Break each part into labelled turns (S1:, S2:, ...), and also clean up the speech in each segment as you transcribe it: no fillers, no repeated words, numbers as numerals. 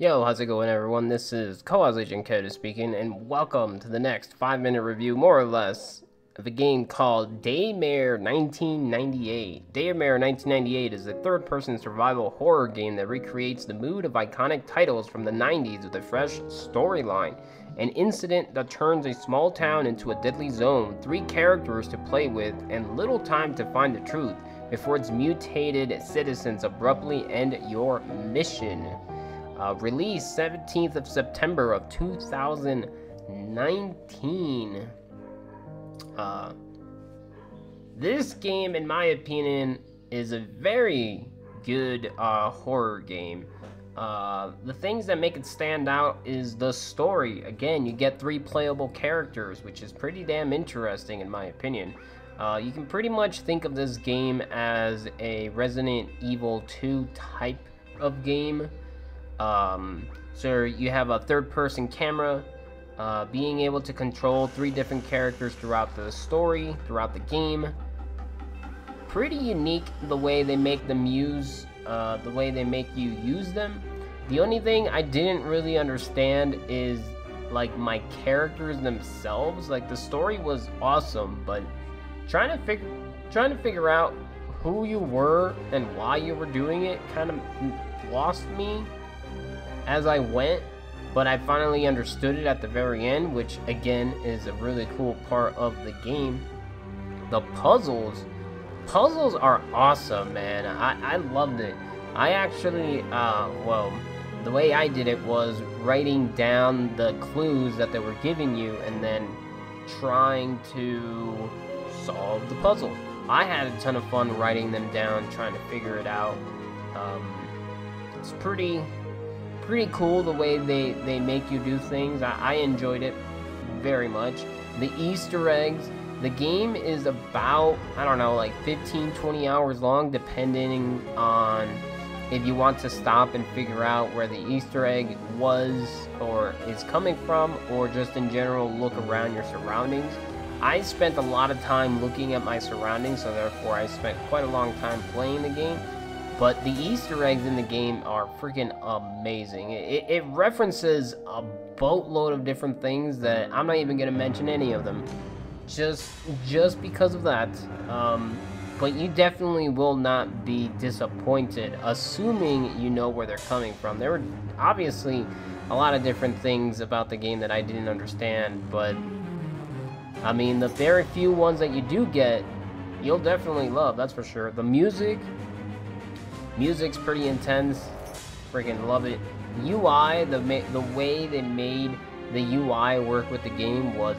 S1: Yo, how's it going everyone? This is Co-Ops Agent Koda speaking, and welcome to the next 5-minute review, more or less, of a game called Daymare 1998. Daymare 1998 is a third-person survival horror game that recreates the mood of iconic titles from the 90s with a fresh storyline. An incident that turns a small town into a deadly zone, 3 characters to play with, and little time to find the truth before its mutated citizens abruptly end your mission. Released 17th of September of 2019. This game, in my opinion, is a very good horror game. The things that make it stand out is the story. Again, you get 3 playable characters, which is pretty damn interesting in my opinion. You can pretty much think of this game as a Resident Evil 2 type of game. So you have a third-person camera, being able to control 3 different characters throughout the story, throughout the game. Pretty unique the way they make them use, the way they make you use them. The only thing I didn't really understand is like my characters themselves. Like the story was awesome, but trying to figure out who you were and why you were doing it kind of lost me as I went, but I finally understood it at the very end, which again is a really cool part of the game. The puzzles are awesome, man. I loved it. I actually, well, the way I did it was writing down the clues that they were giving you and then trying to solve the puzzle. I had a ton of fun writing them down, trying to figure it out. It's pretty cool the way they make you do things. I enjoyed it very much. The Easter eggs, the game is about, I don't know, like 15-20 hours long, depending on if you want to stop and figure out where the Easter egg was or is coming from, or just in general look around your surroundings. I spent a lot of time looking at my surroundings, so therefore I spent quite a long time playing the game. But the Easter eggs in the game are freaking amazing. It references a boatload of different things that I'm not even going to mention any of them. Just because of that. But you definitely will not be disappointed, assuming you know where they're coming from. There were obviously a lot of different things about the game that I didn't understand, but I mean, the very few ones that you do get, you'll definitely love, that's for sure. The music's pretty intense. Freaking love it. UI, the way they made the UI work with the game was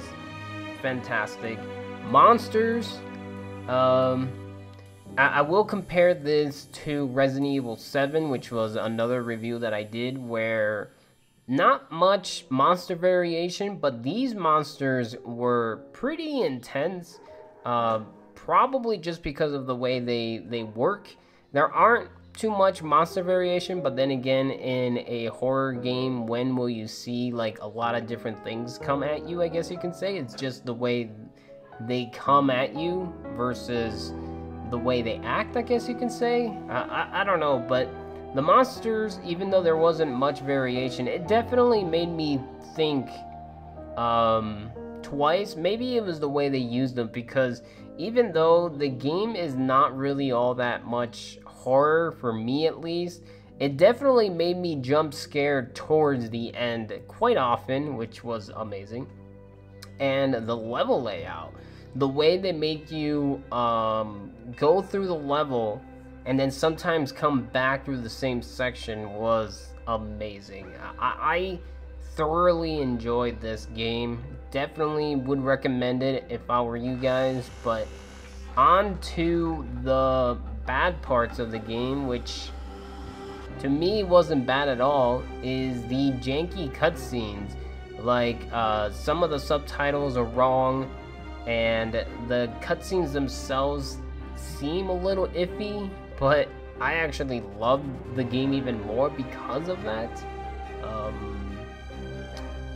S1: fantastic. Monsters, I will compare this to Resident Evil 7, which was another review that I did, where not much monster variation, but these monsters were pretty intense, probably just because of the way they work. There aren't too much monster variation, but then again, in a horror game, when will you see like a lot of different things come at you, I guess you can say. It's just the way they come at you versus the way they act, I guess you can say. I don't know, but the monsters, even though there wasn't much variation, it definitely made me think twice. Maybe it was the way they used them, because even though the game is not really all that much horror, for me at least, it definitely made me jump scared towards the end quite often, which was amazing. And the level layout, the way they make you go through the level and then sometimes come back through the same section was amazing. I thoroughly enjoyed this game. Definitely would recommend it if I were you guys. But on to the bad parts of the game, which to me wasn't bad at all, is the janky cutscenes. Like some of the subtitles are wrong, and the cutscenes themselves seem a little iffy, but I actually loved the game even more because of that.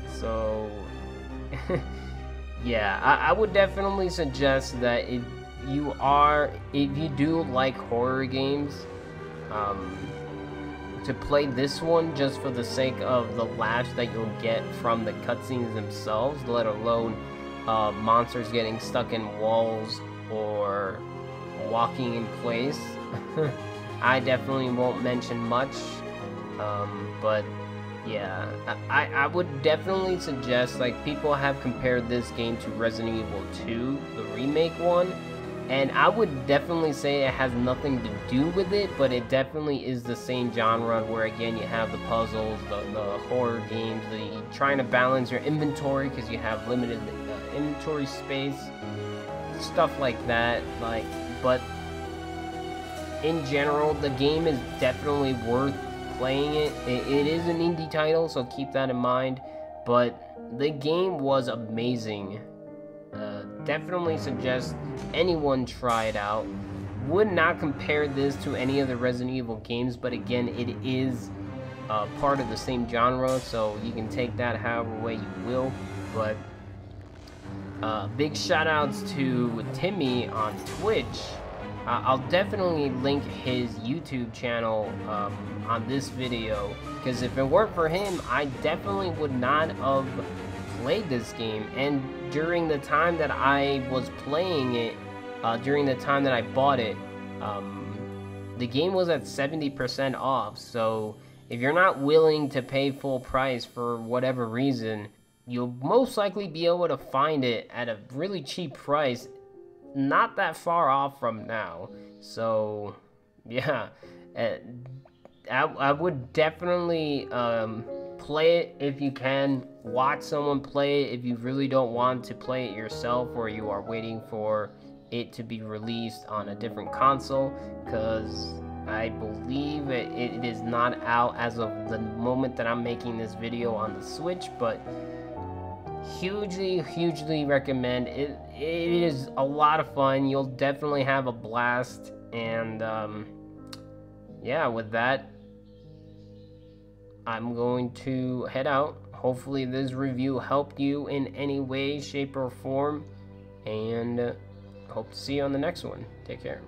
S1: So yeah, I would definitely suggest that if you do like horror games, to play this one just for the sake of the laughs that you'll get from the cutscenes themselves, let alone monsters getting stuck in walls or walking in place. I definitely won't mention much, but yeah, I would definitely suggest, like, people have compared this game to Resident Evil 2, the remake one, and I would definitely say it has nothing to do with it, but it definitely is the same genre where, again, you have the puzzles, the horror games, the trying to balance your inventory because you have limited inventory space, stuff like that, like, but in general, the game is definitely worth playing it. It is an indie title, so keep that in mind, but the game was amazing. Definitely suggest anyone try it out. Would not compare this to any of the Resident Evil games, but again, it is part of the same genre, so you can take that however way you will. But big shout outs to Timmy on Twitch. I'll definitely link his YouTube channel on this video, because if it weren't for him, I definitely would not have played this game. And during the time that I was playing it, during the time that I bought it, the game was at 70% off. So if you're not willing to pay full price for whatever reason, you'll most likely be able to find it at a really cheap price, not that far off from now. So yeah, I would definitely play it if you can. Watch someone play it if you really don't want to play it yourself, or you are waiting for it to be released on a different console, because I believe it is not out as of the moment that I'm making this video on the Switch. But hugely recommend it. It is a lot of fun. You'll definitely have a blast. And yeah, with that, I'm going to head out. Hopefully this review helped you in any way, shape, or form, and hope to see you on the next one. Take care.